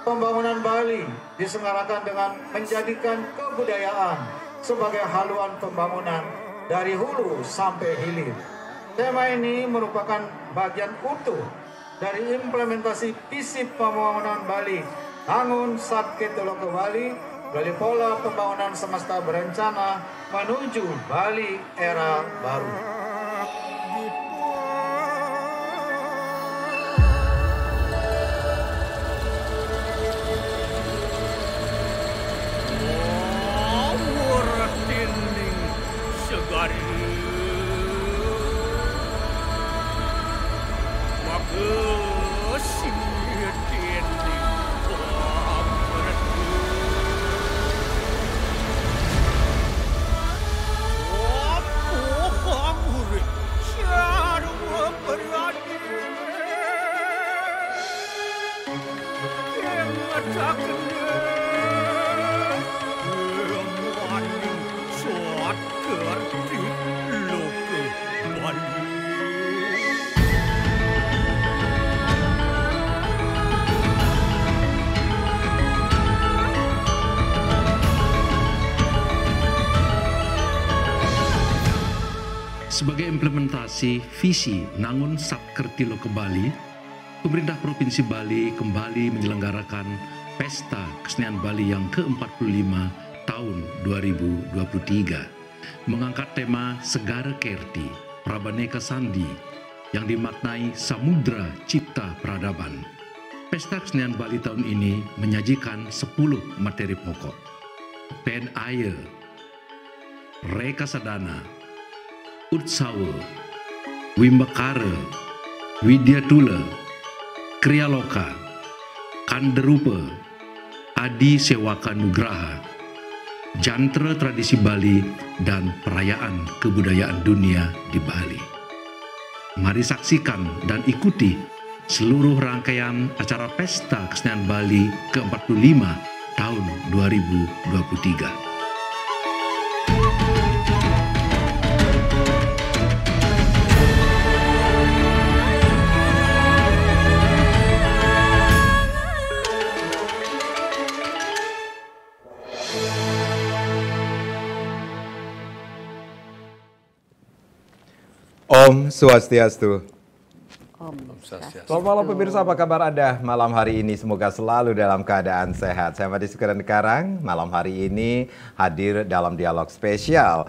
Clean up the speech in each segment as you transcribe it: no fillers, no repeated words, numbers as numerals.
Pembangunan Bali diselenggarakan dengan menjadikan kebudayaan sebagai haluan pembangunan dari hulu sampai hilir. Tema ini merupakan bagian utuh dari implementasi visi pembangunan Bali Nangun Sabketelo ke Bali melalui pola pembangunan semesta berencana menuju Bali era baru. Sebagai implementasi visi Nangun Sabkertilo ke Bali, pemerintah Provinsi Bali kembali menyelenggarakan Pesta Kesenian Bali yang ke-45 tahun 2023, mengangkat tema Segara Kerti, Prabaneka Sandi, yang dimaknai Samudra Cipta Peradaban. Pesta Kesenian Bali tahun ini menyajikan 10 materi pokok. Pen Air, Reka Sadana, Utsawa, Wimbakara, Widyatula, Kriyaloka, Kanderupa, Adi Sewaka Nugraha, Jantra Tradisi Bali, dan Perayaan Kebudayaan Dunia di Bali. Mari saksikan dan ikuti seluruh rangkaian acara Pesta Kesenian Bali ke-45 tahun 2023. Om Swastiastu. Om Swastiastu. Selamat malam pemirsa, apa kabar Anda malam hari ini? Semoga selalu dalam keadaan sehat. Saya Madi Sukaran Karang, malam hari ini hadir dalam dialog spesial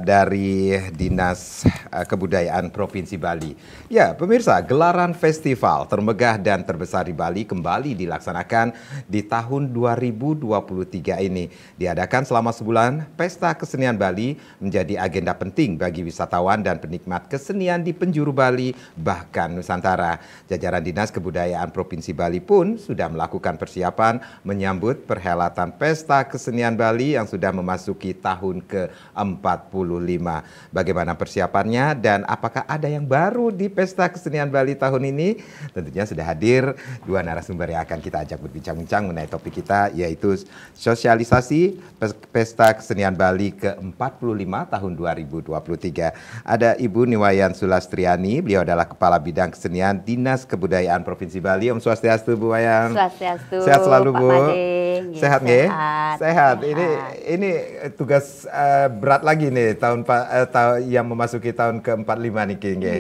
dari Dinas Kebudayaan Provinsi Bali. Ya, pemirsa, gelaran festival termegah dan terbesar di Bali kembali dilaksanakan di tahun 2023 ini. Diadakan selama sebulan, Pesta Kesenian Bali menjadi agenda penting bagi wisatawan dan penikmat kesenian di penjuru Bali, bahkan Nusantara. Jajaran Dinas Kebudayaan Provinsi Bali pun sudah melakukan persiapan menyambut perhelatan Pesta Kesenian Bali yang sudah memasuki tahun ke-45. Bagaimana persiapannya dan apakah ada yang baru di Pesta Kesenian Bali tahun ini? Tentunya sudah hadir dua narasumber yang akan kita ajak berbincang-bincang mengenai topik kita, yaitu sosialisasi Pesta Kesenian Bali ke-45 tahun 2023. Ada Ibu Niwayan Sulastriani, beliau adalah Kepala Bidang Kesenian Dinas Kebudayaan Provinsi Bali. Om Swastiastu, Bu Wayan. Swastiastu. Sehat selalu, Bu. Sehat nggih? Sehat. Ini tugas berat lagi nih tahun yang memasuki tahun ke-45 nih, nggih.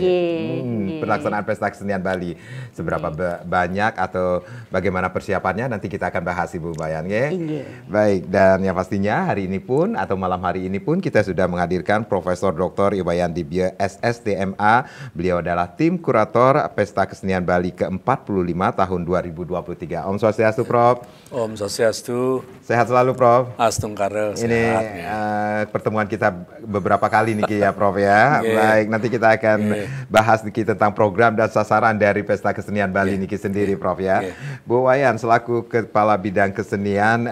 Pelaksanaan Pesta Kesenian Bali. Seberapa banyak atau bagaimana persiapannya nanti kita akan bahas, Ibu Wayan, nggih. Baik, dan yang pastinya hari ini pun atau malam hari ini pun kita sudah menghadirkan Profesor Dr. Iwayan Dibye SSDMA. Beliau adalah tim kurator Pesta Kesenian Bali ke-45 tahun 2023. Om Swastiastu, Prof. Om Swastiastu. Sehat selalu, Prof. Astungkara. Ini pertemuan kita beberapa kali nih, ya, Prof, ya. Baik, nanti kita akan bahas nih tentang program dan sasaran dari Pesta Kesenian Bali niki sendiri, Prof, ya. Bu Wayan selaku Kepala Bidang Kesenian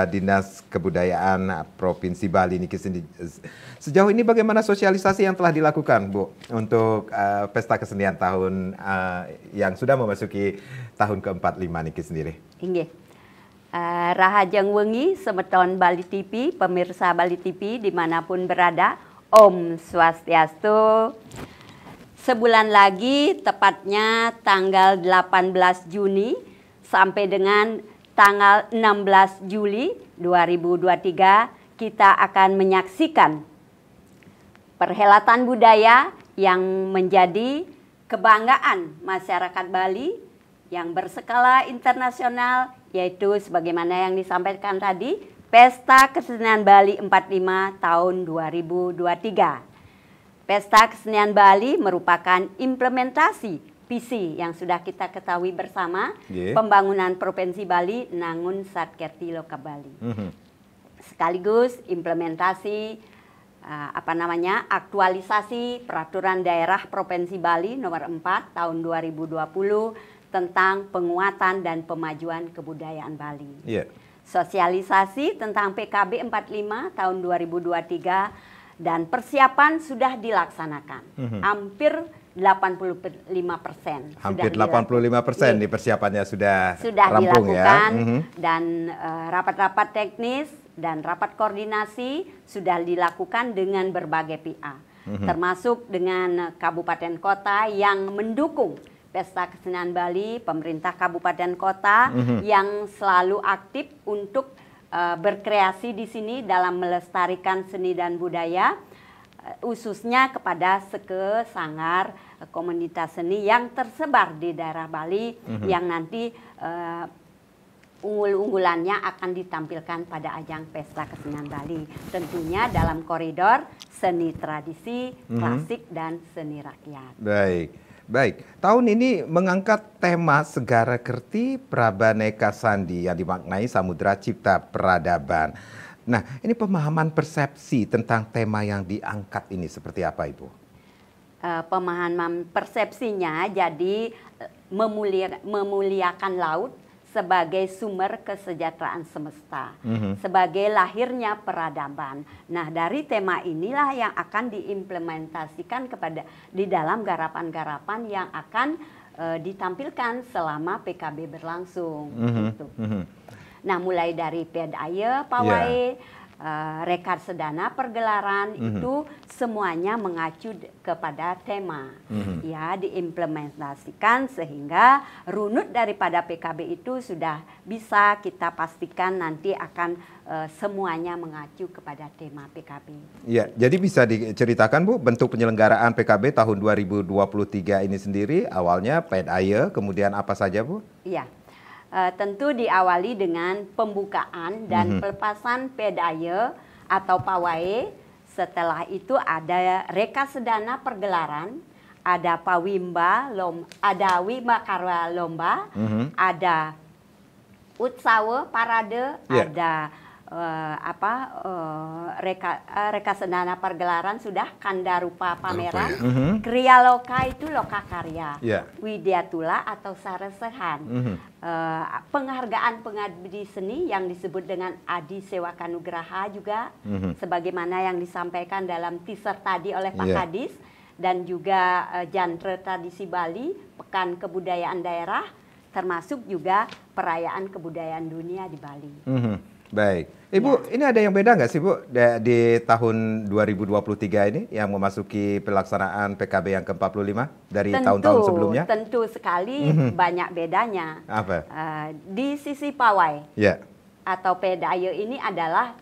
Dinas Kebudayaan Provinsi Bali niki sendiri. Sejauh ini bagaimana sosialisasi yang telah dilakukan, Bu, untuk Pesta Kesenian tahun yang sudah memasuki tahun ke-45 niki sendiri? Inggih. Rahajeng wengi semeton Bali TV, pemirsa Bali TV dimanapun berada, Om Swastiastu. Sebulan lagi, tepatnya tanggal 18 Juni sampai dengan tanggal 16 Juli 2023 kita akan menyaksikan perhelatan budaya yang menjadi kebanggaan masyarakat Bali yang berskala internasional, yaitu sebagaimana yang disampaikan tadi, Pesta Kesenian Bali 45 tahun 2023. Pesta Kesenian Bali merupakan implementasi visi yang sudah kita ketahui bersama, pembangunan Provinsi Bali Nangun Satkerti Loka Bali. Sekaligus implementasi aktualisasi Peraturan Daerah Provinsi Bali nomor 4 tahun 2020 tentang penguatan dan pemajuan kebudayaan Bali. Sosialisasi tentang PKB 45 tahun 2023 dan persiapan sudah dilaksanakan. Hampir 85%. Hampir 85% di persiapannya sudah rampung dilakukan, ya. Dan rapat-rapat teknis dan rapat koordinasi sudah dilakukan dengan berbagai pihak, termasuk dengan kabupaten kota yang mendukung Pesta Kesenian Bali, pemerintah kabupaten kota yang selalu aktif untuk berkreasi di sini dalam melestarikan seni dan budaya, khususnya kepada sanggar komunitas seni yang tersebar di daerah Bali yang nanti unggul-unggulannya akan ditampilkan pada ajang Pesta Kesenian Bali. Tentunya dalam koridor seni tradisi, klasik, dan seni rakyat. Baik. Tahun ini mengangkat tema Segara Kerti Prabaneka Sandi yang dimaknai Samudra Cipta Peradaban. Nah, ini pemahaman persepsi tentang tema yang diangkat ini seperti apa, Ibu? Pemahaman persepsinya jadi memuliakan laut sebagai sumber kesejahteraan semesta, sebagai lahirnya peradaban. Nah, dari tema inilah yang akan diimplementasikan di dalam garapan-garapan yang akan ditampilkan selama PKB berlangsung. Nah, mulai dari Pedaya, Pawai, Rekad Sedana Pergelaran itu semuanya mengacu kepada tema, ya, diimplementasikan sehingga runut daripada PKB itu sudah bisa kita pastikan nanti akan semuanya mengacu kepada tema PKB. Ya, jadi bisa diceritakan, Bu, bentuk penyelenggaraan PKB tahun 2023 ini sendiri, awalnya Pedaya, kemudian apa saja, Bu? Iya. Tentu diawali dengan pembukaan dan pelepasan Pedaya atau Pawai. Setelah itu ada Reka Sedana Pergelaran, ada Pawimba, ada Wimakarwa Lomba, ada Utsawa Parade, ada Reka Sedana Pergelaran sudah, Kandarupa Pameran, Kriya Loka itu Loka Karya, Widyatula atau Saresehan, penghargaan pengabdi seni yang disebut dengan Adi Sewaka Nugraha juga, sebagaimana yang disampaikan dalam teaser tadi oleh Pak Kadis, dan juga Jantre Tradisi Bali, Pekan Kebudayaan Daerah, termasuk juga perayaan kebudayaan dunia di Bali. Baik, Ibu, ini ada yang beda nggak sih, Bu, di tahun 2023 ini yang memasuki pelaksanaan PKB yang ke-45 dari tahun-tahun sebelumnya? Tentu sekali banyak bedanya. Apa? Di sisi Pawai atau Pedaya ini adalah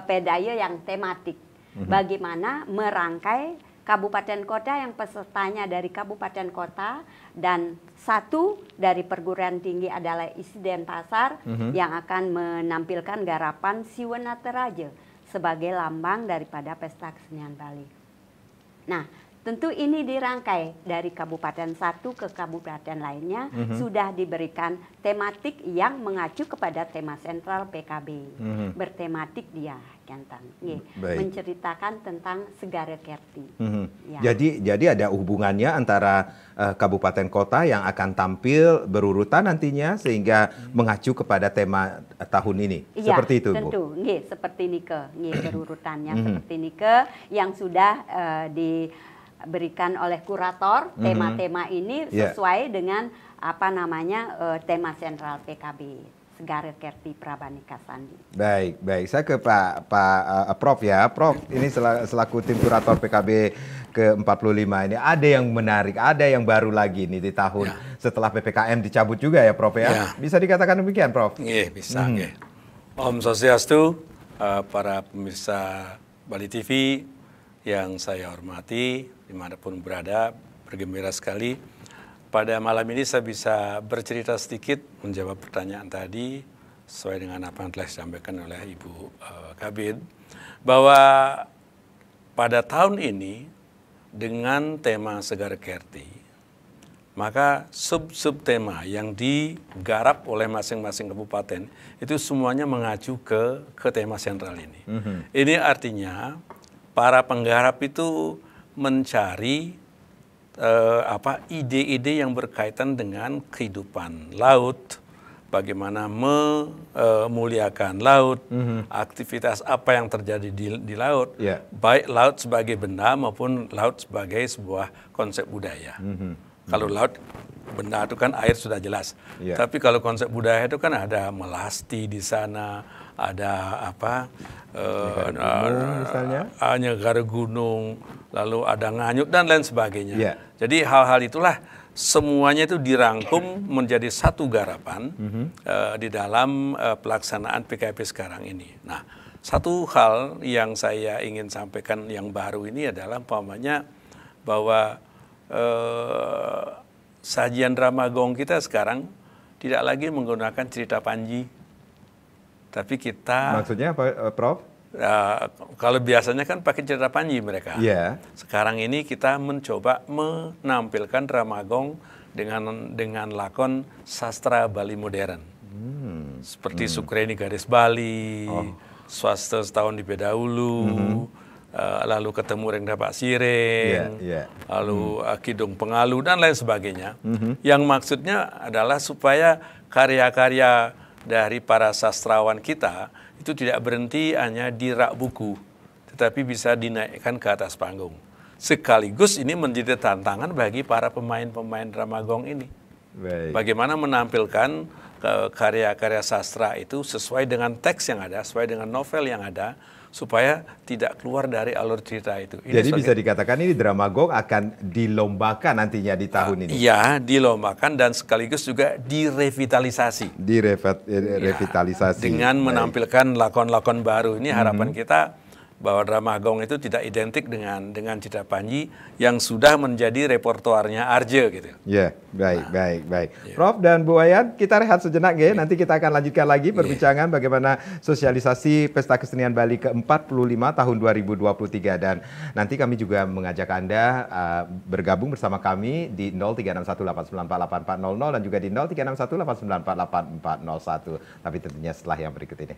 Pedaya yang tematik. Bagaimana merangkai kabupaten kota yang pesertanya dari kabupaten kota, dan satu dari perguruan tinggi adalah ISI Denpasar yang akan menampilkan garapan Siwanataraja sebagai lambang daripada Pesta Kesenian Bali. Nah, tentu ini dirangkai dari kabupaten satu ke kabupaten lainnya, sudah diberikan tematik yang mengacu kepada tema sentral PKB. Bertematik dia, menceritakan tentang Segara Kerti. Jadi ada hubungannya antara kabupaten kota yang akan tampil berurutan nantinya sehingga mengacu kepada tema tahun ini. Seperti itu, Bu? Tentu, seperti ini berurutannya seperti ini yang sudah diberikan oleh kurator. Tema-tema ini sesuai dengan tema sentral PKB. Segara Kerti Prabanika Sandi. Baik, baik. Saya ke Pak Prof ya. Prof, ini selaku tim kurator PKB ke-45 ini ada yang menarik, ada yang baru lagi nih di tahun setelah PPKM dicabut juga ya, Prof ya. Bisa dikatakan demikian, Prof? Iya, bisa. Om Swastiastu, para pemirsa Bali TV yang saya hormati, dimanapun berada, bergembira sekali. Pada malam ini saya bisa bercerita sedikit menjawab pertanyaan tadi sesuai dengan apa yang telah disampaikan oleh Ibu Kabid, bahwa pada tahun ini dengan tema Segara Kerti, maka sub-sub tema yang digarap oleh masing-masing kabupaten itu semuanya mengacu ke tema sentral ini. Ini artinya para penggarap itu mencari ide-ide yang berkaitan dengan kehidupan laut, bagaimana memuliakan laut, aktivitas apa yang terjadi di laut, baik laut sebagai benda maupun laut sebagai sebuah konsep budaya. Kalau laut benda itu kan air sudah jelas, tapi kalau konsep budaya itu kan ada melasti di sana, ada Nyegara Gunung, lalu ada Nganyut dan lain sebagainya. Jadi hal-hal itulah semuanya itu dirangkum menjadi satu garapan di dalam pelaksanaan PKP sekarang ini. Nah, satu hal yang saya ingin sampaikan yang baru ini adalah umpamanya bahwa sajian drama gong kita sekarang tidak lagi menggunakan cerita Panji, tapi kita... Maksudnya apa, Prof? Kalau biasanya kan pakai cerita Panji mereka. Sekarang ini kita mencoba menampilkan drama gong dengan lakon sastra Bali modern. Seperti Sukreni Gadis Bali, Swasta Setahun di Bedahulu, lalu Ketemu Reng Dapak Sireng, lalu Kidung Pengalu dan lain sebagainya. Yang maksudnya adalah supaya karya-karya dari para sastrawan kita itu tidak berhenti hanya di rak buku, tetapi bisa dinaikkan ke atas panggung. Sekaligus ini menjadi tantangan bagi para pemain-pemain drama gong ini. Bagaimana menampilkan karya-karya sastra itu sesuai dengan teks yang ada, sesuai dengan novel yang ada, supaya tidak keluar dari alur cerita itu. Jadi bisa dikatakan ini drama gong akan dilombakan nantinya di tahun ini? Iya, dilombakan dan sekaligus juga direvitalisasi. Direvitalisasi. Dengan menampilkan lakon-lakon baru. Ini harapan kita bahwa drama gong itu tidak identik dengan cerita Panji yang sudah menjadi repertoarnya Arje gitu. Baik. Prof dan Bu Wayan, kita rehat sejenak ya. Nanti kita akan lanjutkan lagi perbincangan bagaimana sosialisasi Pesta Kesenian Bali ke-45 tahun 2023, dan nanti kami juga mengajak Anda bergabung bersama kami di 036189484400 dan juga di 036189484401. Tapi tentunya setelah yang berikut ini.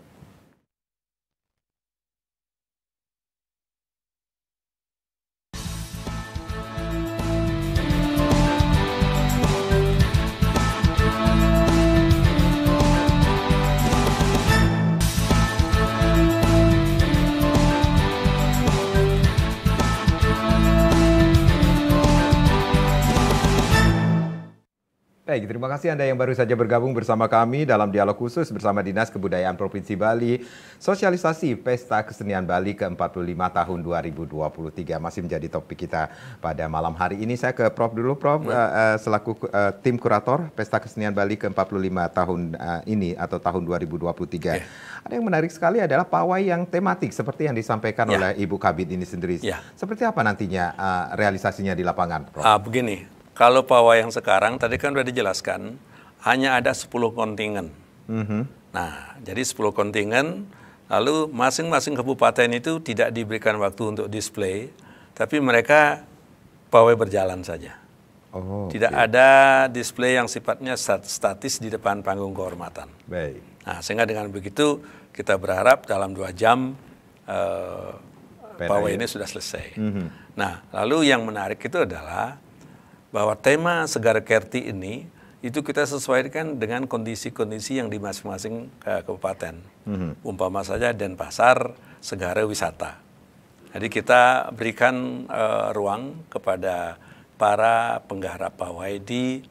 Baik, terima kasih Anda yang baru saja bergabung bersama kami dalam dialog khusus bersama Dinas Kebudayaan Provinsi Bali, sosialisasi Pesta Kesenian Bali ke-45 tahun 2023 masih menjadi topik kita pada malam hari ini. Saya ke Prof dulu, Prof, selaku tim kurator Pesta Kesenian Bali ke-45 tahun ini atau tahun 2023. Ada yang menarik sekali adalah pawai yang tematik seperti yang disampaikan oleh Ibu Kabid ini sendiri. Seperti apa nantinya realisasinya di lapangan, Prof? Begini. Kalau pawai yang sekarang, tadi kan sudah dijelaskan, hanya ada 10 kontingen. Nah, jadi 10 kontingen, lalu masing-masing kabupaten itu tidak diberikan waktu untuk display, tapi mereka pawai berjalan saja. Tidak ada display yang sifatnya statis di depan panggung kehormatan. Nah, sehingga dengan begitu kita berharap dalam 2 jam pawai ini sudah selesai. Nah, lalu yang menarik itu adalah bahwa tema Segara Kerti ini itu kita sesuaikan dengan kondisi-kondisi yang di masing-masing kabupaten. Umpama saja Denpasar, Segara Wisata. Jadi kita berikan ruang kepada para penggarap pawai di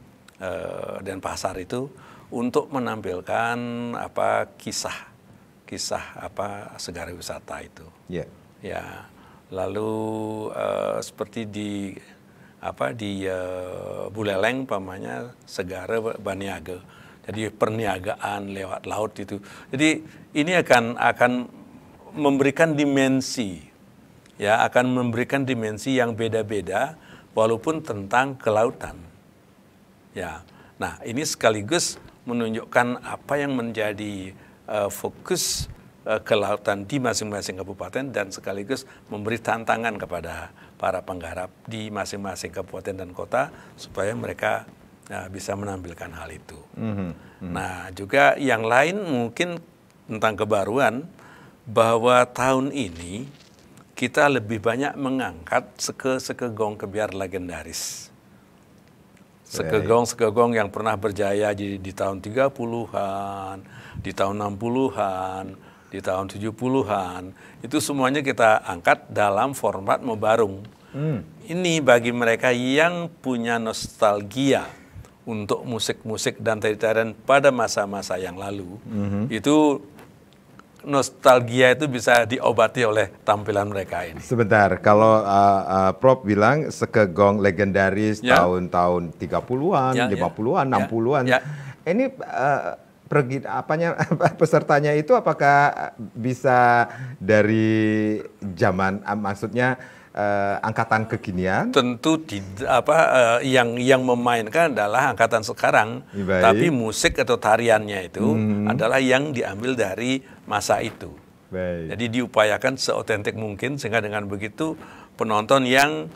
Denpasar itu untuk menampilkan kisah Segara Wisata itu. Ya, lalu seperti di Buleleng pamannya Segara Baniaga. Jadi perniagaan lewat laut itu. Jadi ini akan memberikan dimensi, ya, akan memberikan dimensi yang beda-beda walaupun tentang kelautan. Ya. Nah, ini sekaligus menunjukkan apa yang menjadi fokus kelautan di masing-masing kabupaten dan sekaligus memberi tantangan kepada para penggarap di masing-masing kabupaten dan kota supaya mereka bisa menampilkan hal itu. Nah, juga yang lain mungkin tentang kebaruan bahwa tahun ini kita lebih banyak mengangkat sekegong kebiar legendaris. Sekegong yang pernah berjaya di tahun 30-an, di tahun 60-an, di tahun 70-an. Itu semuanya kita angkat dalam format Mebarung. Ini bagi mereka yang punya nostalgia untuk musik-musik dan tari-tarian pada masa-masa yang lalu. Itu nostalgia itu bisa diobati oleh tampilan mereka ini. Sebentar, kalau Prof bilang sekegong legendaris tahun-tahun 30-an, 50-an, 60-an. Ini pesertanya itu apakah bisa dari zaman, maksudnya angkatan kekinian? Tentu yang memainkan adalah angkatan sekarang, tapi musik atau tariannya itu adalah yang diambil dari masa itu. Jadi diupayakan seotentik mungkin sehingga dengan begitu penonton yang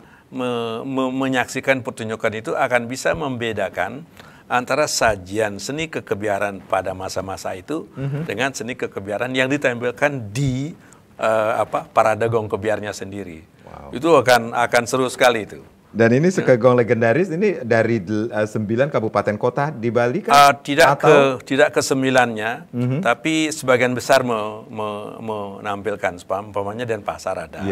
menyaksikan pertunjukan itu akan bisa membedakan antara sajian seni kekebiaran pada masa-masa itu dengan seni kekebiaran yang ditampilkan di parade gong kebiarnya sendiri. Itu akan seru sekali itu. Dan ini sekegong legendaris ini dari 9 kabupaten kota di Bali kan? Tidak ke 9-nya, tapi sebagian besar menampilkan. Umpamanya Denpasar ada,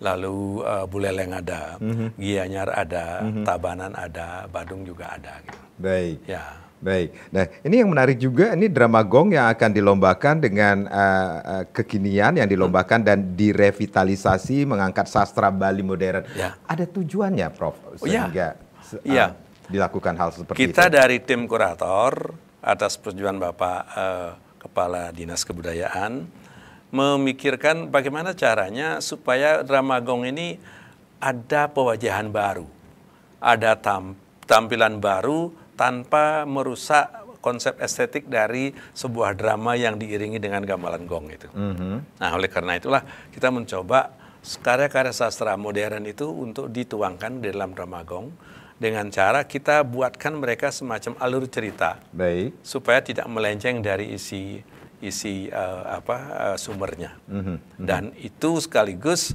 lalu Buleleng ada, Gianyar ada, Tabanan ada, Badung juga ada. Gitu. Baik. Baik. Nah, ini yang menarik juga, ini drama gong yang akan dilombakan dengan kekinian yang dilombakan dan direvitalisasi mengangkat sastra Bali modern. Ada tujuannya, Prof, sehingga dilakukan hal seperti itu. Kita dari tim kurator atas persetujuan Bapak Kepala Dinas Kebudayaan memikirkan bagaimana caranya supaya drama gong ini ada pewajahan baru, ada tampilan baru tanpa merusak konsep estetik dari sebuah drama yang diiringi dengan gamelan gong itu. Nah, oleh karena itulah kita mencoba karya-karya sastra modern itu untuk dituangkan di dalam drama gong dengan cara kita buatkan mereka semacam alur cerita, supaya tidak melenceng dari isi sumbernya. Dan itu sekaligus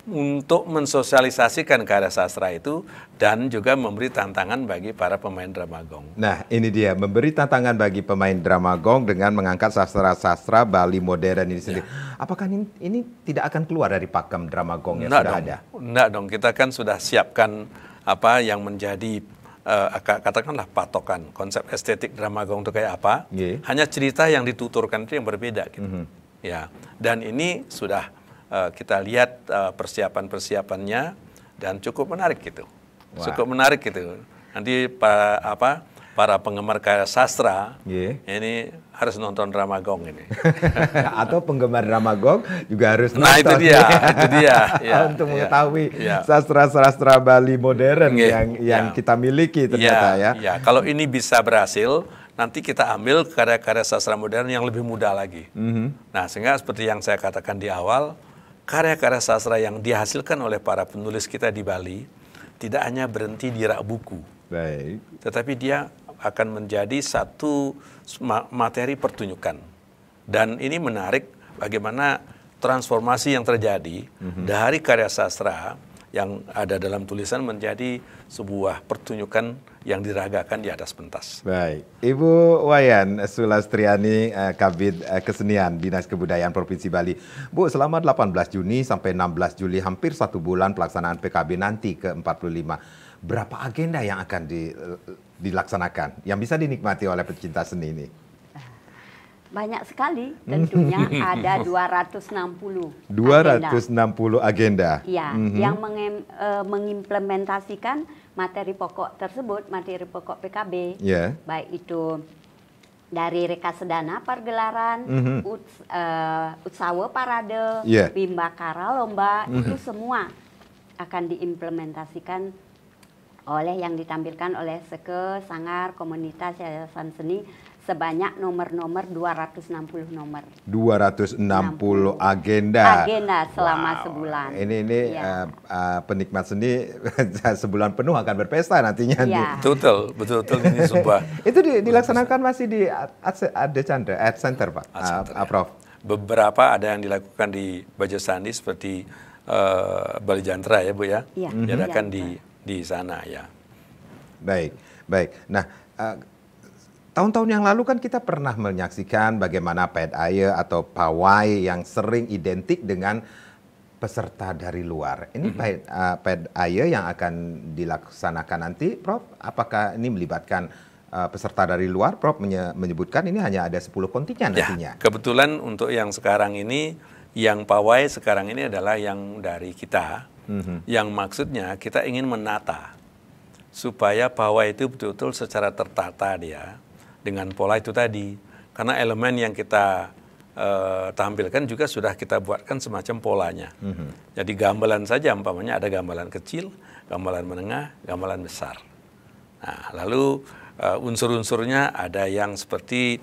untuk mensosialisasikan karya sastra itu dan juga memberi tantangan bagi para pemain drama gong. Nah, ini dia, memberi tantangan bagi pemain drama gong dengan mengangkat sastra-sastra Bali modern ini sendiri. Apakah ini tidak akan keluar dari pakem drama gong yang sudah ada? Enggak dong, kita kan sudah siapkan apa yang menjadi katakanlah patokan konsep estetik drama gong itu kayak apa. Hanya cerita yang dituturkan itu yang berbeda gitu. Ya, dan ini sudah kita lihat persiapan-persiapannya dan cukup menarik gitu. Cukup menarik gitu. Nanti para penggemar karya sastra ini harus nonton drama gong ini. Atau penggemar drama gong juga harus nonton. Nah, itu dia. Untuk mengetahui sastra-sastra Bali modern yang kita miliki ternyata ya. Kalau ini bisa berhasil, nanti kita ambil karya-karya sastra modern yang lebih mudah lagi. Nah, sehingga seperti yang saya katakan di awal, karya-karya sastra yang dihasilkan oleh para penulis kita di Bali tidak hanya berhenti di rak buku, tetapi dia akan menjadi satu materi pertunjukan. Dan ini menarik bagaimana transformasi yang terjadi dari karya sastra yang ada dalam tulisan menjadi sebuah pertunjukan yang diragakan di atas pentas. Baik, Ibu Wayan Sulastriani, Kabid Kesenian Dinas Kebudayaan Provinsi Bali. Bu, selama 18 Juni sampai 16 Juli, hampir 1 bulan pelaksanaan PKB nanti ke-45. Berapa agenda yang akan dilaksanakan yang bisa dinikmati oleh pecinta seni ini? Banyak sekali, tentunya ada 260 agenda. Ya, yang mengimplementasikan materi pokok tersebut, materi pokok PKB, baik itu dari Rekasedana pergelaran, Utsawa parade, Bimbakara lomba, itu semua akan diimplementasikan oleh yang ditampilkan oleh Seke, Sanggar, Komunitas Yayasan Seni sebanyak nomor-nomor 260 nomor. 260 agenda. Agenda selama sebulan. Ini penikmat seni sebulan penuh akan berpesta nantinya. Betul ini sebuah. Itu dilaksanakan masih di Art Center, Pak, Prof. Beberapa ada yang dilakukan di Bajo Sandi seperti Bali Jantra ya Bu ya. Diadakan di sana ya. Baik. Nah, tahun-tahun yang lalu kan kita pernah menyaksikan bagaimana PEDAYE atau pawai yang sering identik dengan peserta dari luar. Ini PEDAYE yang akan dilaksanakan nanti, Prof. Apakah ini melibatkan peserta dari luar? Prof menyebutkan ini hanya ada 10 kontingen nantinya. Kebetulan untuk yang sekarang ini, yang pawai sekarang ini adalah yang dari kita, yang maksudnya kita ingin menata supaya pawai itu betul-betul secara tertata dia dengan pola itu tadi. Karena elemen yang kita tampilkan juga sudah kita buatkan semacam polanya. Jadi gambaran saja, umpamanya ada gambaran kecil, gambaran menengah, gambaran besar. Nah, lalu unsur-unsurnya ada yang seperti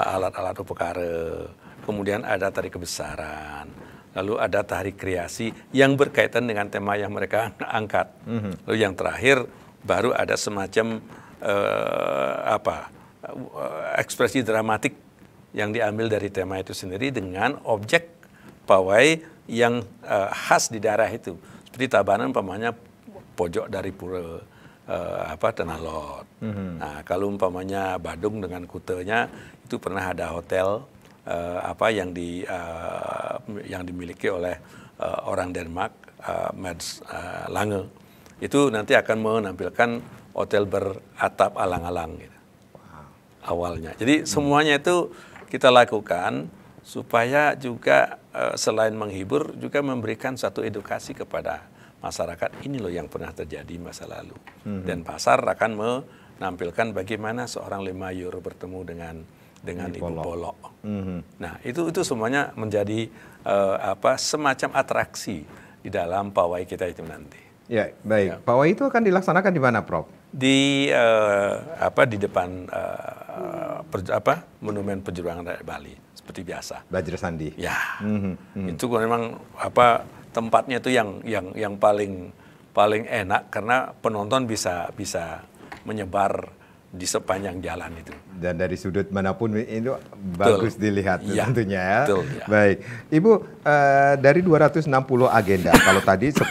alat-alat upekara, kemudian ada tari kebesaran, lalu ada tari kreasi yang berkaitan dengan tema yang mereka angkat. Lalu yang terakhir baru ada semacam ekspresi dramatik yang diambil dari tema itu sendiri dengan objek pawai yang khas di daerah itu. Seperti Tabanan umpamanya pojok dari pura Tanah Lot. Nah, kalau umpamanya Badung dengan kutenya itu pernah ada hotel yang dimiliki oleh orang Denmark, Mads Lange. Itu nanti akan menampilkan hotel beratap alang-alang gitu. Awalnya. Jadi semuanya itu kita lakukan supaya juga selain menghibur juga memberikan satu edukasi kepada masyarakat. Ini loh yang pernah terjadi masa lalu. Dan pasar akan menampilkan bagaimana seorang Lema Euro bertemu dengan Ibu Polok. Nah, itu semuanya menjadi semacam atraksi di dalam pawai kita itu nanti. Ya, baik. Ya. Pawai itu akan dilaksanakan di mana, Prof? Di depan Monumen Perjuangan Rakyat Bali seperti biasa. Bajo Sandi. Ya. Itu memang tempatnya itu yang paling enak karena penonton bisa menyebar di sepanjang jalan itu. Dan dari sudut manapun itu bagus dilihat tentunya ya. Betul, ya. Baik. Ibu, dari 260 agenda, kalau tadi 10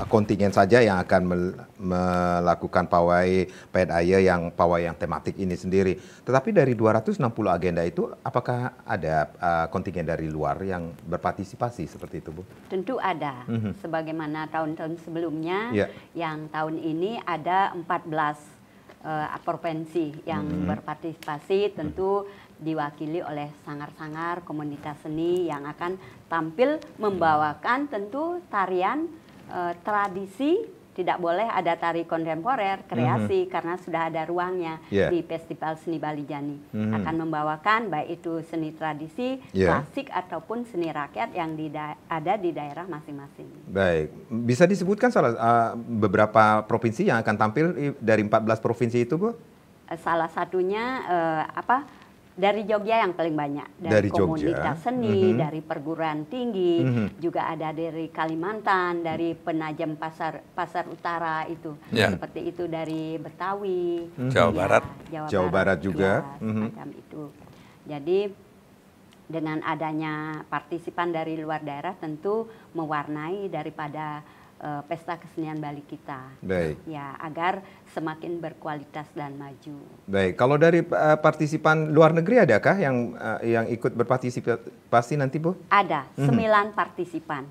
kontingen saja yang akan melakukan pawai PEDAYE yang pawai yang tematik ini sendiri. Tetapi dari 260 agenda itu apakah ada kontingen dari luar yang berpartisipasi seperti itu, Bu? Tentu ada. Sebagaimana tahun-tahun sebelumnya, yang tahun ini ada 14 provinsi yang berpartisipasi, tentu diwakili oleh sanggar-sanggar komunitas seni yang akan tampil membawakan tentu tarian tradisi. Tidak boleh ada tari kontemporer, kreasi, karena sudah ada ruangnya di Festival Seni Bali Jani. Akan membawakan baik itu seni tradisi, klasik, ataupun seni rakyat yang ada di daerah masing-masing. Baik, bisa disebutkan beberapa provinsi yang akan tampil dari 14 provinsi itu, Bu? Salah satunya dari Jogja yang paling banyak, dari komunitas seni, dari perguruan tinggi, juga ada dari Kalimantan, dari Penajam Pasar Utara itu, seperti itu dari Betawi, Jawa Barat juga, macam itu. Jadi dengan adanya partisipan dari luar daerah tentu mewarnai daripada pesta kesenian Bali kita. Baik. Ya, agar semakin berkualitas dan maju. Baik, kalau dari partisipan luar negeri adakah yang ikut berpartisipasi nanti, Bu? Ada 9 partisipan.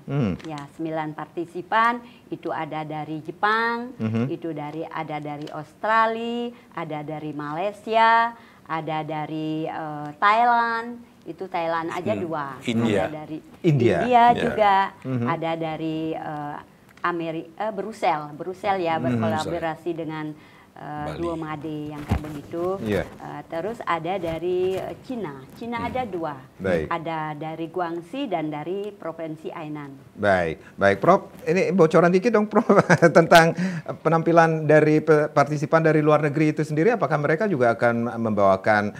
Ya, 9 partisipan itu ada dari Jepang, itu ada dari Australia, ada dari Malaysia, ada dari Thailand. Itu Thailand aja 2. India. Ada dari India juga. Ada dari Brussels ya, berkolaborasi dengan Duo Made yang kayak begitu. Terus ada dari Cina ada 2. Baik. Ada dari Guangxi dan dari Provinsi Hainan. Baik Prof, ini bocoran dikit dong Prof tentang penampilan dari partisipan dari luar negeri itu sendiri, apakah mereka juga akan membawakan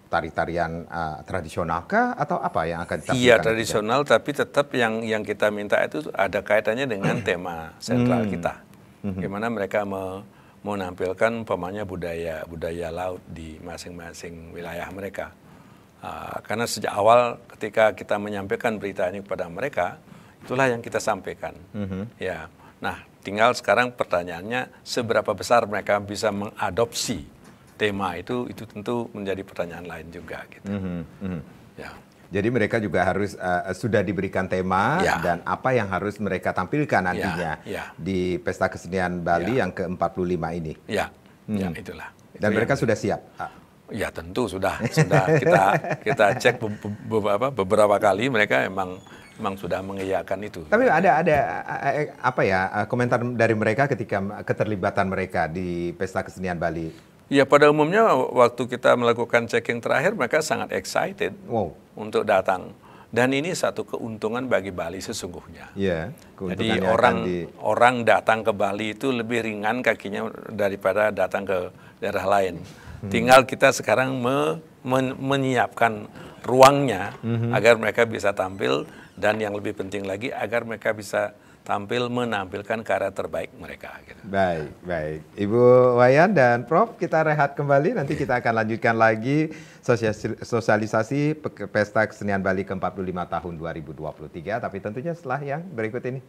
tari-tarian tradisionalkah atau apa yang akan ditampilkan? Iya, tradisional, tapi tetap yang kita minta itu ada kaitannya dengan tema sentral kita. Gimana mereka menampilkan umpamanya budaya laut di masing-masing wilayah mereka. Karena sejak awal ketika kita menyampaikan berita ini kepada mereka, itulah yang kita sampaikan. Ya, nah tinggal sekarang pertanyaannya seberapa besar mereka bisa mengadopsi tema itu tentu menjadi pertanyaan lain juga gitu. Ya. Jadi mereka juga harus sudah diberikan tema dan apa yang harus mereka tampilkan nantinya di Pesta Kesenian Bali yang ke-45 ini. Ya, itulah. Dan mereka sudah siap. Ya tentu sudah kita cek beberapa kali mereka emang sudah mengiyakan itu. Tapi ada apa ya komentar dari mereka ketika keterlibatan mereka di Pesta Kesenian Bali? Ya pada umumnya waktu kita melakukan checking terakhir mereka sangat excited untuk datang. Dan ini satu keuntungan bagi Bali sesungguhnya. Jadi orang datang ke Bali itu lebih ringan kakinya daripada datang ke daerah lain. Tinggal kita sekarang menyiapkan ruangnya agar mereka bisa tampil, dan yang lebih penting lagi agar mereka bisa tampil menampilkan karya terbaik mereka. Gitu. Baik. Ibu Wayan dan Prof, kita rehat kembali. Nanti kita akan lanjutkan lagi sosialisasi Pesta Kesenian Bali ke-45 tahun 2023. Tapi tentunya setelah yang berikut ini.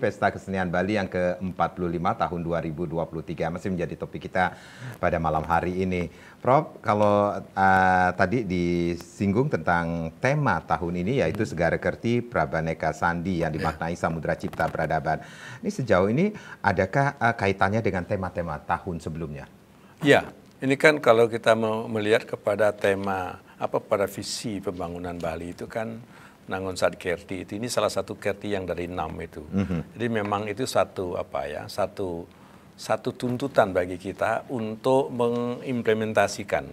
Pesta Kesenian Bali yang ke-45 tahun 2023 masih menjadi topik kita pada malam hari ini. Prof, kalau tadi disinggung tentang tema tahun ini yaitu Segara Kerti Prabhaneka Sandi yang dimaknai Samudra Cipta Peradaban. Ini sejauh ini adakah kaitannya dengan tema-tema tahun sebelumnya? Ya, ini kan kalau kita melihat kepada tema pada visi pembangunan Bali itu kan Nangun Sat Kerti itu, ini salah satu kerti yang dari 6 itu. Jadi memang itu satu tuntutan bagi kita untuk mengimplementasikan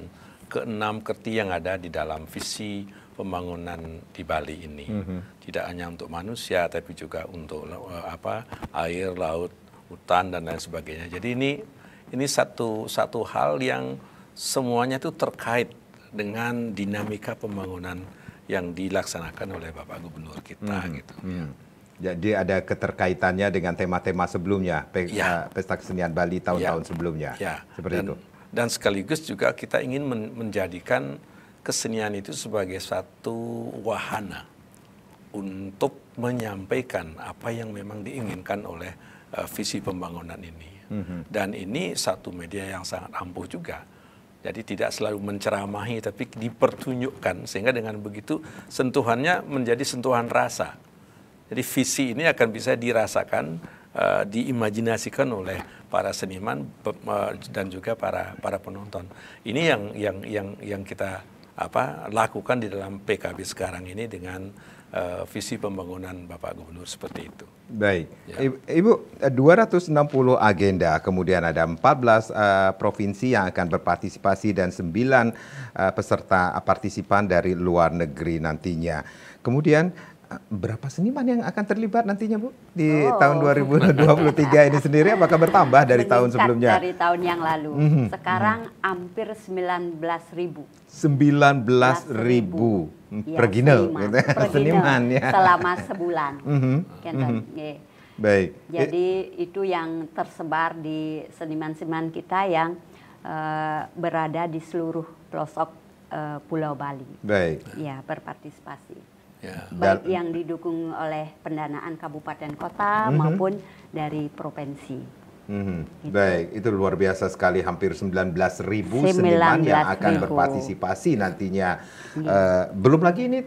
ke-6 kerti yang ada di dalam visi pembangunan di Bali ini. Tidak hanya untuk manusia tapi juga untuk air, laut, hutan dan lain sebagainya. Jadi ini satu hal yang semuanya itu terkait dengan dinamika pembangunan yang dilaksanakan oleh Bapak Gubernur kita gitu. Jadi ada keterkaitannya dengan tema-tema sebelumnya, Pesta Kesenian Bali tahun-tahun sebelumnya. Seperti itu. Dan sekaligus juga kita ingin menjadikan kesenian itu sebagai satu wahana untuk menyampaikan apa yang memang diinginkan oleh visi pembangunan ini. Dan ini satu media yang sangat ampuh juga. Jadi tidak selalu menceramahi tapi dipertunjukkan, sehingga dengan begitu sentuhannya menjadi sentuhan rasa. Jadi visi ini akan bisa dirasakan, diimajinasikan oleh para seniman dan juga para penonton. Ini yang kita lakukan di dalam PKB sekarang ini dengan visi pembangunan Bapak Gubernur seperti itu. Baik, Ibu, 260 agenda, kemudian ada 14 provinsi yang akan berpartisipasi dan 9 peserta partisipan dari luar negeri nantinya. Kemudian berapa seniman yang akan terlibat nantinya Bu di tahun 2023 ini sendiri? Apakah bertambah dari tahun sebelumnya? Dari tahun yang lalu. Sekarang hampir 19.000. 19.000 perginel, seniman ya. Selama sebulan. Baik. Jadi itu yang tersebar di seniman-seniman kita yang berada di seluruh pelosok Pulau Bali. Baik. Ya, berpartisipasi. Ya. Baik yang didukung oleh pendanaan kabupaten kota maupun dari provinsi. Gitu. Baik, itu luar biasa sekali, hampir 19.000 seniman yang akan berpartisipasi nantinya. Belum lagi ini,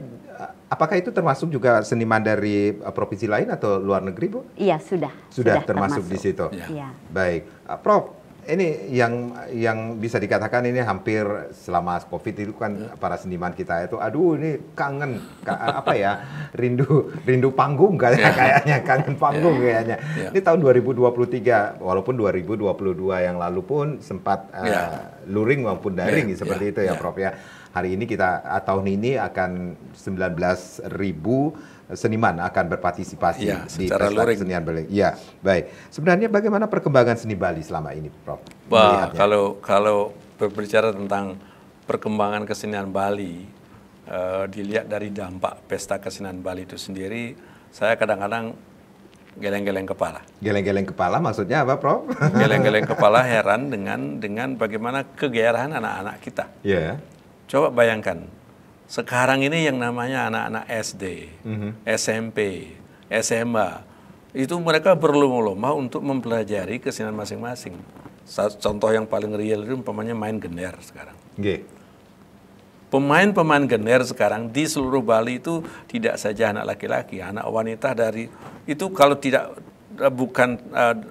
apakah itu termasuk juga seniman dari provinsi lain atau luar negeri, Bu? Iya, sudah. Sudah termasuk di situ. Ya. Baik, Prof. Ini yang bisa dikatakan ini hampir selama COVID itu kan para seniman kita itu, aduh ini kangen, rindu panggung kayaknya, kangen panggung kayaknya. Ini tahun 2023, walaupun 2022 yang lalu pun sempat luring maupun daring seperti itu ya Prof ya. Hari ini tahun ini akan 19.000 seniman akan berpartisipasi di Pesta Kesenian Bali. Ya, baik. Sebenarnya bagaimana perkembangan seni Bali selama ini, Prof? Kalau berbicara tentang perkembangan kesenian Bali, dilihat dari dampak Pesta Kesenian Bali itu sendiri, saya kadang-kadang geleng-geleng kepala. Geleng-geleng kepala maksudnya apa, Prof? Geleng-geleng kepala heran dengan bagaimana kegairahan anak-anak kita. Ya. Coba bayangkan. Sekarang ini yang namanya anak-anak SD, SMP, SMA, itu mereka berlomba-lomba untuk mempelajari kesenian masing-masing. Contoh yang paling real itu umpamanya main gender sekarang. Pemain-pemain gender sekarang di seluruh Bali itu tidak saja anak laki-laki, anak wanita itu kalau bukan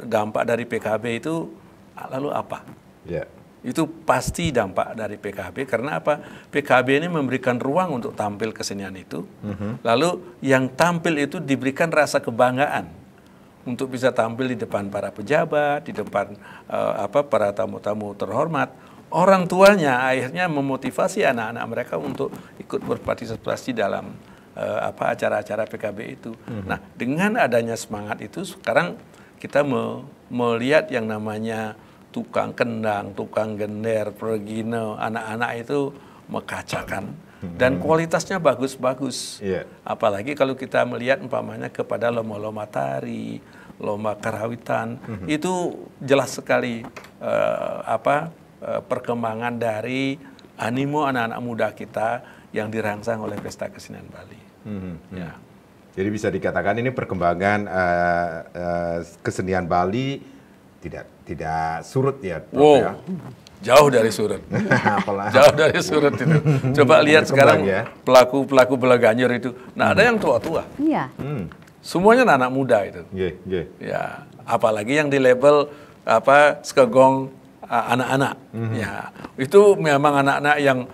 dampak dari PKB itu lalu apa? Itu pasti dampak dari PKB, karena apa? PKB ini memberikan ruang untuk tampil kesenian itu, lalu yang tampil itu diberikan rasa kebanggaan untuk bisa tampil di depan para pejabat, di depan para tamu-tamu terhormat. Orang tuanya akhirnya memotivasi anak-anak mereka untuk ikut berpartisipasi dalam acara-acara PKB itu. Nah, dengan adanya semangat itu, sekarang kita melihat yang namanya tukang kendang, tukang gender, pergino, anak-anak itu mekacakan dan kualitasnya bagus-bagus. Apalagi kalau kita melihat umpamanya kepada lomba-lomba tari, lomba karawitan, itu jelas sekali perkembangan dari animo anak-anak muda kita yang dirangsang oleh Pesta Kesenian Bali. Jadi bisa dikatakan ini perkembangan kesenian Bali tidak surut ya, Prof, ya? Jauh dari surut. Jauh dari surut itu. Coba lihat sekarang pelaku-pelaku Belaganjur itu. Nah, ada yang tua-tua. Iya. Semuanya anak muda itu. Ya, apalagi yang di label skegong anak-anak. Ya, itu memang anak-anak yang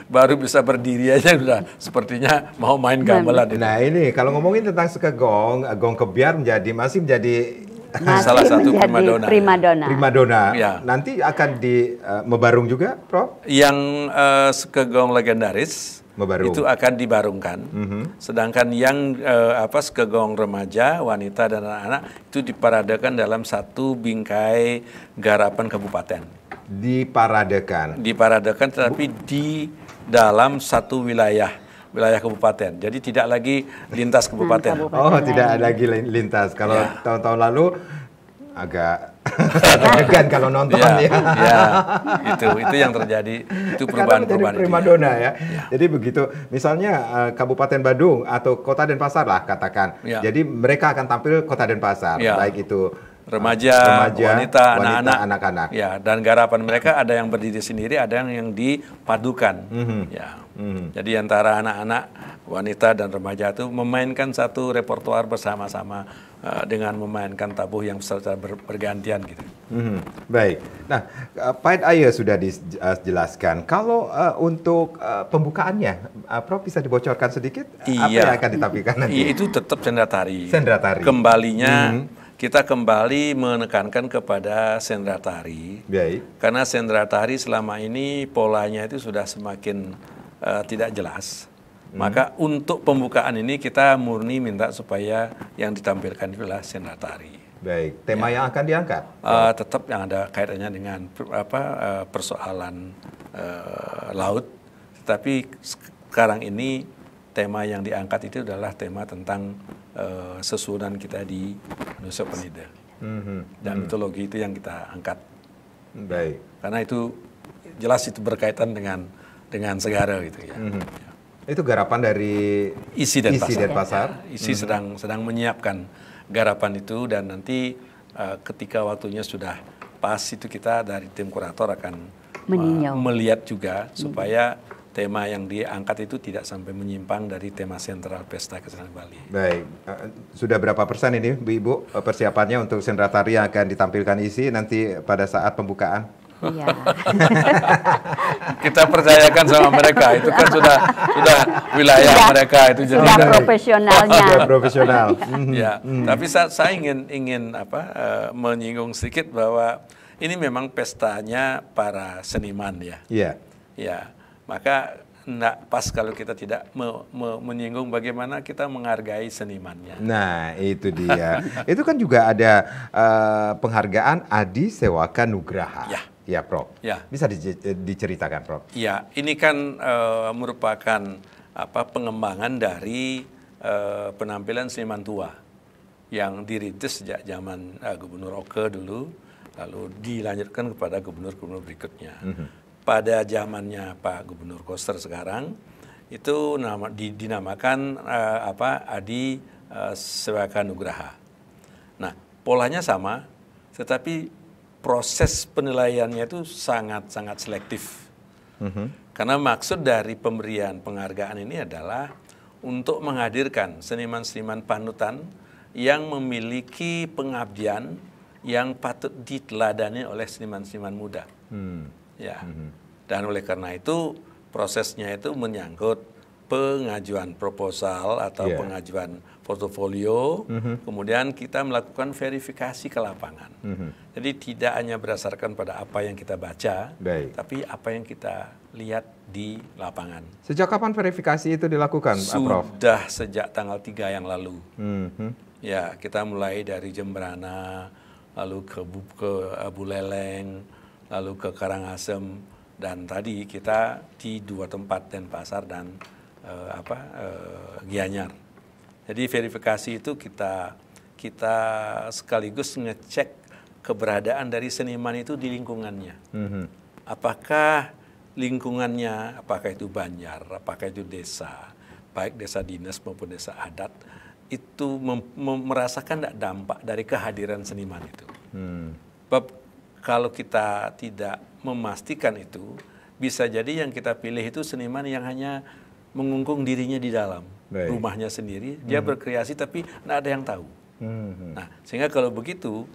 baru bisa berdiri aja udah sepertinya mau main gamelan. Nah, ini kalau ngomongin tentang skegong, gong kebiar masih menjadi salah satu primadona. Ya. Nanti akan mebarung juga, Prof? Yang skegong legendaris itu akan dibarungkan. Sedangkan yang skegong remaja, wanita dan anak-anak itu diparadekan dalam satu bingkai garapan kabupaten. Diparadekan, tetapi di dalam satu wilayah kabupaten. Jadi tidak lagi lintas kabupaten. Tidak lagi lintas. Kalau tahun-tahun lalu agak deg-degan kalau nonton itu yang terjadi. Itu perubahan-perubahan primadona ya. Jadi begitu, misalnya Kabupaten Badung atau Kota Denpasar lah katakan. Jadi mereka akan tampil Kota Denpasar, baik itu remaja, wanita, anak-anak. Ya, dan garapan mereka ada yang berdiri sendiri, ada yang dipadukan. Jadi antara anak-anak, wanita dan remaja itu memainkan satu repertoar bersama-sama dengan memainkan tabuh yang secara bergantian gitu. Baik. Nah, Pahit Ayah sudah dijelaskan. Kalau untuk pembukaannya, Prof bisa dibocorkan sedikit? Apa yang akan ditampilkan nanti? Itu tetap sendra tari. Kembalinya. Kita kembali menekankan kepada sendra tari, karena sendra tari selama ini polanya itu sudah semakin tidak jelas. Maka untuk pembukaan ini kita murni minta supaya yang ditampilkan itu adalah seni tari. Baik, tema yang akan diangkat? Tetap yang ada kaitannya dengan persoalan laut, tetapi sekarang ini tema yang diangkat itu adalah tema tentang sesunan kita di Nusa Penida. Dan mitologi itu yang kita angkat. Baik. Karena itu jelas itu berkaitan dengan segara gitu ya. Itu garapan dari Isi Denpasar. Denpasar. Isi sedang menyiapkan garapan itu, dan nanti ketika waktunya sudah pas itu kita dari tim kurator akan melihat juga supaya tema yang diangkat itu tidak sampai menyimpang dari tema sentral Pesta Kesenian Bali. Baik, sudah berapa persen ini Bu persiapannya untuk sendera tari yang akan ditampilkan Isi nanti pada saat pembukaan? Iya. Kita percayakan sama mereka, itu kan sudah wilayah mereka itu, jadi sudah profesionalnya. Sudah profesional. Ya, tapi saya ingin menyinggung sedikit bahwa ini memang pestanya para seniman ya. Iya. Ya, maka enggak pas kalau kita tidak menyinggung bagaimana kita menghargai senimannya. Nah, itu dia. Itu kan juga ada penghargaan Adi Sewaka Nugraha. Ya, Prof. Ya. Bisa diceritakan, Prof? Ya, ini kan merupakan pengembangan dari penampilan seniman tua yang dirintis sejak zaman Gubernur Oke dulu, lalu dilanjutkan kepada gubernur-gubernur berikutnya. Pada zamannya Pak Gubernur Koster sekarang itu dinamakan Adi Sewaka Nugraha. Nah, polanya sama, tetapi proses penilaiannya itu sangat-sangat selektif. Karena maksud dari pemberian penghargaan ini adalah untuk menghadirkan seniman-seniman panutan yang memiliki pengabdian yang patut diteladani oleh seniman-seniman muda. Ya. Dan oleh karena itu prosesnya itu menyangkut pengajuan proposal atau pengajuan portofolio, kemudian kita melakukan verifikasi ke lapangan. Jadi tidak hanya berdasarkan pada apa yang kita baca, tapi apa yang kita lihat di lapangan. Sejak kapan verifikasi itu dilakukan, Prof? Sudah sejak tanggal 3 yang lalu. Ya, kita mulai dari Jembrana, lalu ke Buleleng, lalu ke Karangasem, dan tadi kita di 2 tempat, Denpasar dan Gianyar. Jadi verifikasi itu kita sekaligus ngecek keberadaan dari seniman itu di lingkungannya. Apakah lingkungannya, apakah itu Banjar, apakah itu desa, baik desa dinas maupun desa adat, itu merasakan dampak dari kehadiran seniman itu. Kalau kita tidak memastikan itu, bisa jadi yang kita pilih itu seniman yang hanya mengungkung dirinya di dalam rumahnya sendiri, dia berkreasi tapi tidak ada yang tahu. Nah, sehingga kalau begitu,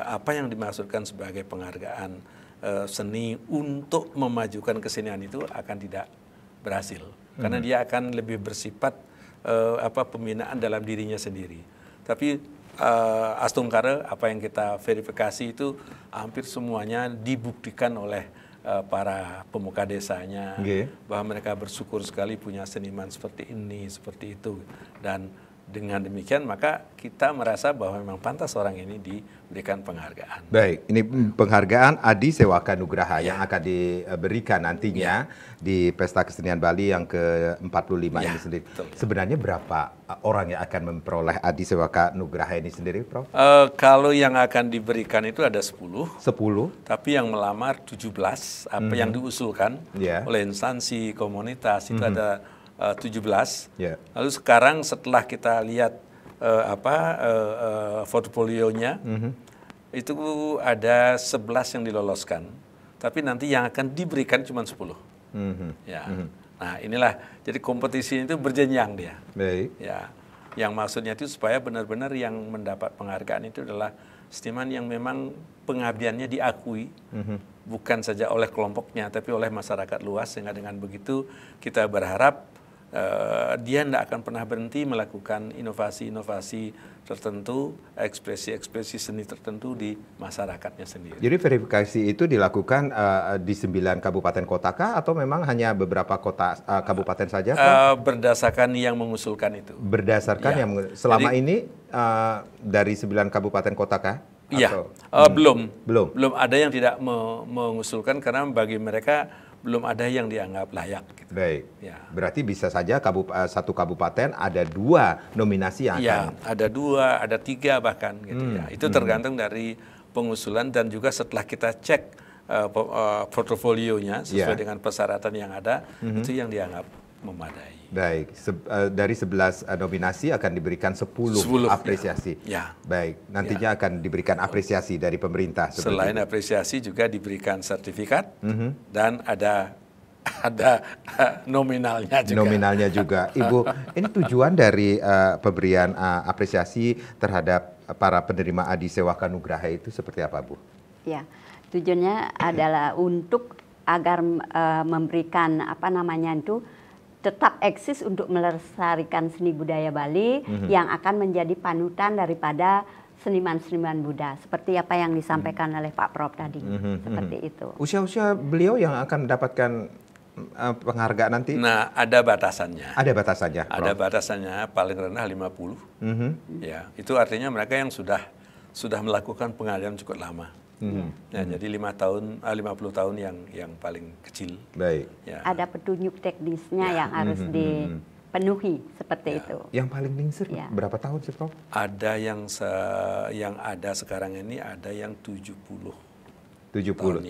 apa yang dimaksudkan sebagai penghargaan seni untuk memajukan kesenian itu akan tidak berhasil, karena dia akan lebih bersifat pembinaan dalam dirinya sendiri. Tapi Astungkara, apa yang kita verifikasi itu hampir semuanya dibuktikan oleh para pemuka desanya, bahwa mereka bersyukur sekali punya seniman seperti ini, seperti itu. Dan dengan demikian maka kita merasa bahwa memang pantas orang ini diberikan penghargaan. Baik, ini penghargaan Adi Sewaka Nugraha yang akan diberikan nantinya di Pesta Kesenian Bali yang ke-45 ini sendiri. Betul. Sebenarnya berapa orang yang akan memperoleh Adi Sewaka Nugraha ini sendiri, Prof? Kalau yang akan diberikan itu ada 10. 10. Tapi yang melamar 17, apa yang diusulkan oleh instansi komunitas itu ada 17. Lalu sekarang setelah kita lihat portfolionya, itu ada 11 yang diloloskan, tapi nanti yang akan diberikan cuma 10. Nah, inilah jadi kompetisi itu berjenjang dia. Ya, yang maksudnya itu supaya benar-benar yang mendapat penghargaan itu adalah seniman yang memang pengabdiannya diakui, bukan saja oleh kelompoknya, tapi oleh masyarakat luas. Sehingga dengan begitu kita berharap dia tidak akan pernah berhenti melakukan inovasi-inovasi tertentu, ekspresi-ekspresi seni tertentu di masyarakatnya sendiri. Jadi verifikasi itu dilakukan di 9 kabupaten kota kah atau memang hanya beberapa kota kabupaten saja? Berdasarkan yang mengusulkan itu. Berdasarkan yang selama ini dari 9 kabupaten kota kah? Iya, belum ada yang tidak mengusulkan karena bagi mereka belum ada yang dianggap layak. Gitu. Baik. Ya. Berarti bisa saja satu kabupaten ada 2 nominasi yang akan. Ya, ada 2, ada 3 bahkan. Gitu ya. Itu tergantung dari pengusulan dan juga setelah kita cek portofolionya sesuai dengan persyaratan yang ada, itu yang dianggap memadai. Baik, dari 11 nominasi akan diberikan 10 apresiasi. Ya. Baik, nantinya akan diberikan apresiasi dari pemerintah. Selain apresiasi juga diberikan sertifikat dan ada nominalnya juga. Nominalnya juga. Ibu, ini tujuan dari pemberian apresiasi terhadap para penerima Adi Sewaka Nugraha itu seperti apa, Bu? Ya, tujuannya adalah untuk agar memberikan tetap eksis untuk melestarikan seni budaya Bali yang akan menjadi panutan daripada seniman-seniman Buddha. Seperti apa yang disampaikan oleh Pak Prof tadi. Seperti itu. Usia-usia beliau yang akan mendapatkan penghargaan nanti? Nah, ada batasannya. Ada batasannya, Prof? Ada batasannya, paling rendah 50. Ya, itu artinya mereka yang sudah melakukan pengabdian cukup lama. Jadi 50 tahun yang paling kecil. Baik. Ya. Ada petunjuk teknisnya yang harus dipenuhi seperti itu. Yang paling lingsir berapa tahun sih, Prof? Ada yang ada sekarang ini ada yang 70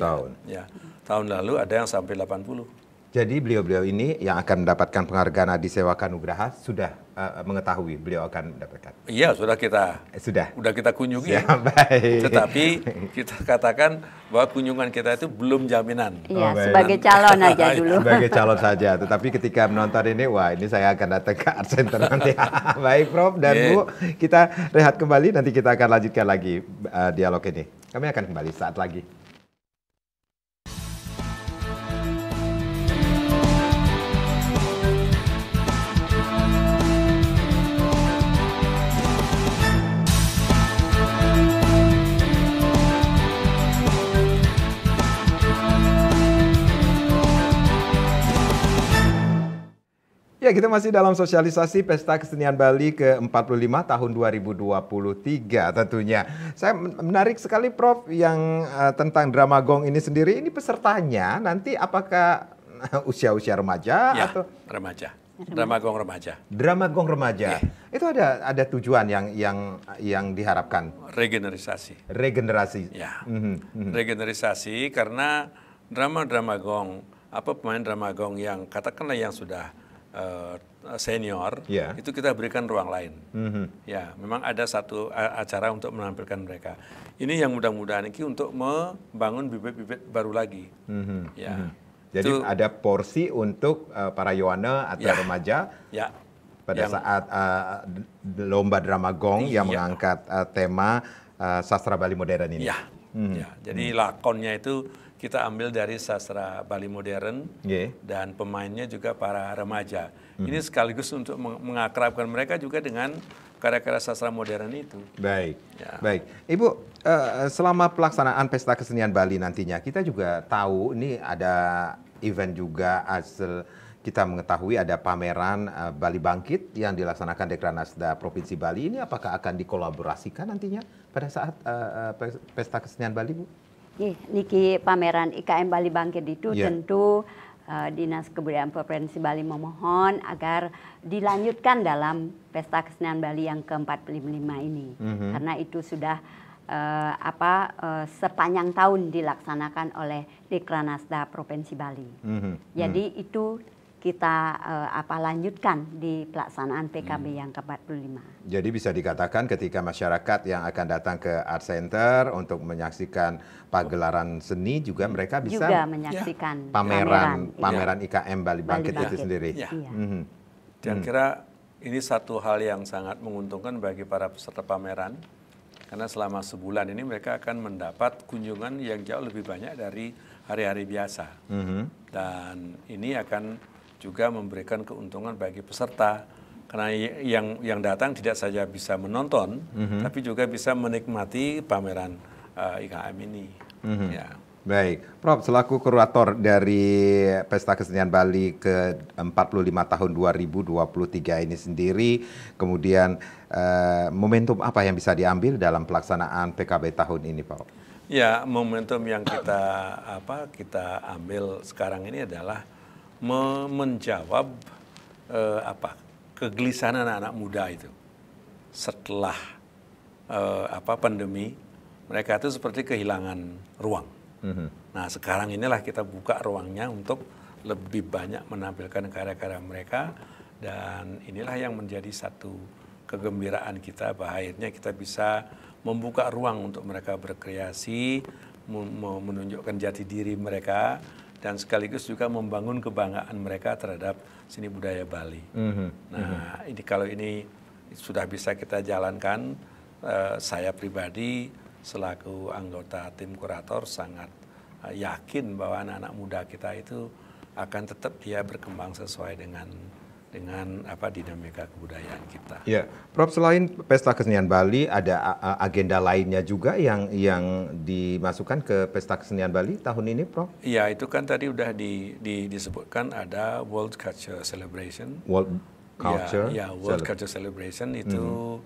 tahun. Ya. Tahun lalu ada yang sampai 80. Jadi beliau-beliau ini yang akan mendapatkan penghargaan Adi Sewaka Nugraha sudah mengetahui beliau akan mendapatkan. Iya, sudah kita kunjungi. Ya, baik. Tetapi kita katakan bahwa kunjungan kita itu belum jaminan. Iya, sebagai calon aja dulu. Sebagai calon saja. Tetapi ketika menonton ini, wah ini saya akan datang ke Art Center nanti. Baik, Prof dan Bu, kita rehat kembali. Nanti kita akan lanjutkan lagi dialog ini. Kami akan kembali saat lagi. Ya, kita masih dalam sosialisasi Pesta Kesenian Bali ke-45 tahun 2023 tentunya. Saya menarik sekali, Prof, yang tentang Drama Gong ini sendiri. Ini pesertanya nanti apakah usia-usia remaja atau remaja? Drama Gong remaja. Drama Gong remaja. Itu ada tujuan yang diharapkan. Regenerasi. Ya. Regenerasi karena drama Gong, pemain Drama Gong yang katakanlah yang sudah senior, itu kita berikan ruang lain. Ya, memang ada satu acara untuk menampilkan mereka. Ini yang mudah-mudahan ini untuk membangun bibit-bibit baru lagi. Ya. Jadi ada porsi untuk para Yowana atau remaja pada saat lomba Drama Gong yang mengangkat tema sastra Bali modern ini. Jadi lakonnya itu kita ambil dari sastra Bali modern dan pemainnya juga para remaja. Ini sekaligus untuk mengakrabkan mereka juga dengan karya-karya sastra modern itu. Baik, baik. Ibu, selama pelaksanaan Pesta Kesenian Bali nantinya, kita juga tahu ini ada event juga kita mengetahui ada pameran Bali Bangkit yang dilaksanakan Dekranasda Provinsi Bali. Ini apakah akan dikolaborasikan nantinya pada saat Pesta Kesenian Bali, Bu? Niki pameran IKM Bali Bangkit itu tentu Dinas Kebudayaan Provinsi Bali memohon agar dilanjutkan dalam Pesta Kesenian Bali yang ke-45 ini. Karena itu sudah sepanjang tahun dilaksanakan oleh Dekranasda Provinsi Bali. Jadi itu kita lanjutkan di pelaksanaan PKB yang ke-45. Jadi bisa dikatakan ketika masyarakat yang akan datang ke Art Center untuk menyaksikan pagelaran seni juga mereka bisa menyaksikan pameran IKM Bali Bangkit itu sendiri. Dan kira ini satu hal yang sangat menguntungkan bagi para peserta pameran karena selama sebulan ini mereka akan mendapat kunjungan yang jauh lebih banyak dari hari-hari biasa. Dan ini akan juga memberikan keuntungan bagi peserta. Karena yang datang tidak saja bisa menonton, tapi juga bisa menikmati pameran IKM ini. Ya. Baik, Prof, selaku kurator dari Pesta Kesenian Bali ke-45 tahun 2023 ini sendiri, kemudian momentum apa yang bisa diambil dalam pelaksanaan PKB tahun ini, Pak? Ya, momentum yang kita ambil sekarang ini adalah menjawab kegelisahan anak-anak muda itu setelah pandemi. Mereka itu seperti kehilangan ruang. Nah, sekarang inilah kita buka ruangnya untuk lebih banyak menampilkan karya-karya mereka, dan inilah yang menjadi satu kegembiraan kita bahwa akhirnya kita bisa membuka ruang untuk mereka berkreasi, menunjukkan jati diri mereka, dan sekaligus juga membangun kebanggaan mereka terhadap seni budaya Bali. Nah, kalau ini sudah bisa kita jalankan, saya pribadi selaku anggota tim kurator sangat yakin bahwa anak-anak muda kita itu akan tetap dia berkembang sesuai dengan dinamika kebudayaan kita. Ya, Prof, selain Pesta Kesenian Bali, ada agenda lainnya juga yang dimasukkan ke Pesta Kesenian Bali tahun ini, Prof? Iya, itu kan tadi udah disebutkan ada World Culture Celebration. World Culture? Ya, World Culture Celebration itu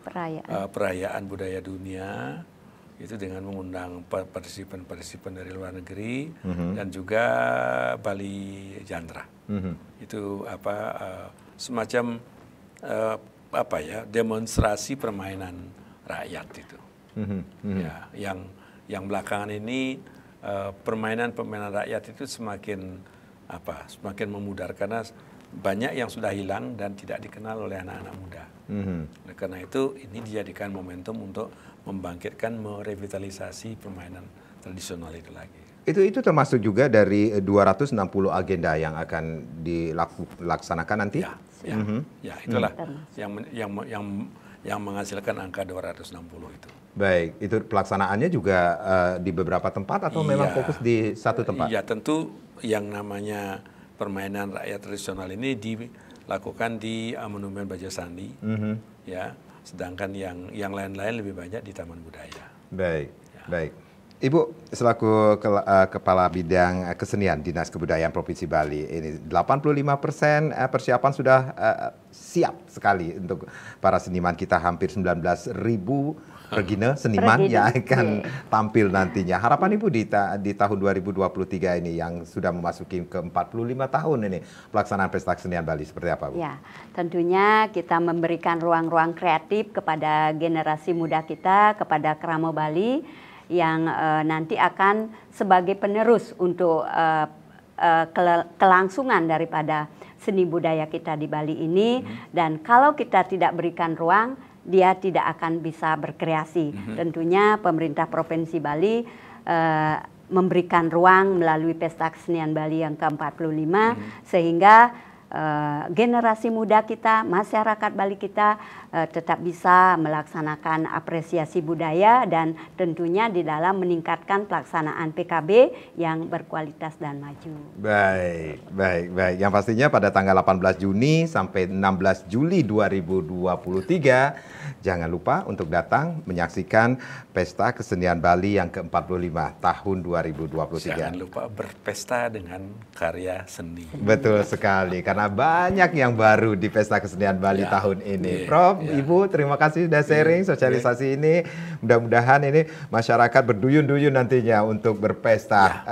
perayaan budaya dunia. Itu dengan mengundang partisipan dari luar negeri dan juga Bali Jandra. Itu semacam demonstrasi permainan rakyat itu. Ya, yang belakangan ini permainan rakyat itu semakin memudar karena banyak yang sudah hilang dan tidak dikenal oleh anak-anak muda. Karena itu ini dijadikan momentum untuk membangkitkan, merevitalisasi permainan tradisional itu lagi. Itu termasuk juga dari 260 agenda yang akan dilaksanakan nanti? Ya, itulah yang menghasilkan angka 260 itu. Baik, itu pelaksanaannya juga di beberapa tempat atau memang fokus di satu tempat? Ya, tentu yang namanya permainan rakyat tradisional ini dilakukan di Monumen Baja Sandi, ya. Sedangkan yang lain-lain lebih banyak di Taman Budaya. Baik, baik. Ibu selaku Kepala Bidang Kesenian Dinas Kebudayaan Provinsi Bali, ini 85% persiapan sudah siap sekali untuk para seniman kita, hampir 19.000 seniman yang akan tampil nantinya. Harapan Ibu di tahun 2023 ini yang sudah memasuki ke 45 tahun ini pelaksanaan Pesta Kesenian Bali seperti apa, Bu? Ya, tentunya kita memberikan ruang-ruang kreatif kepada generasi muda kita, kepada Keramo Bali yang nanti akan sebagai penerus untuk kelangsungan daripada seni budaya kita di Bali ini. Dan kalau kita tidak berikan ruang, dia tidak akan bisa berkreasi. Tentunya pemerintah Provinsi Bali memberikan ruang melalui Pesta Kesenian Bali yang ke-45 sehingga generasi muda kita, masyarakat Bali kita tetap bisa melaksanakan apresiasi budaya dan tentunya di dalam meningkatkan pelaksanaan PKB yang berkualitas dan maju. Baik, baik, baik. Yang pastinya pada tanggal 18 Juni sampai 16 Juli 2023 jangan lupa untuk datang menyaksikan Pesta Kesenian Bali yang ke-45 tahun 2023. Jangan lupa berpesta dengan karya seni. Betul sekali, karena banyak yang baru di Pesta Kesenian Bali tahun ini. Prof, Ibu, terima kasih sudah sharing sosialisasi ini. Mudah-mudahan ini masyarakat berduyun-duyun nantinya untuk berpesta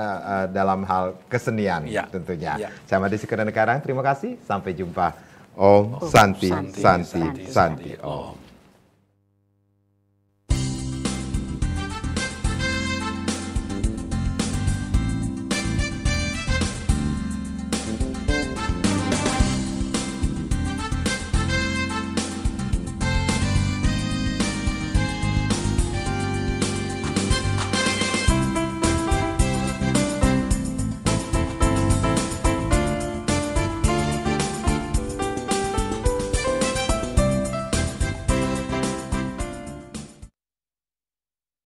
dalam hal kesenian tentunya. Saya Madi Sekarang, terima kasih. Sampai jumpa. Om Santi, Santi, Santi, Om.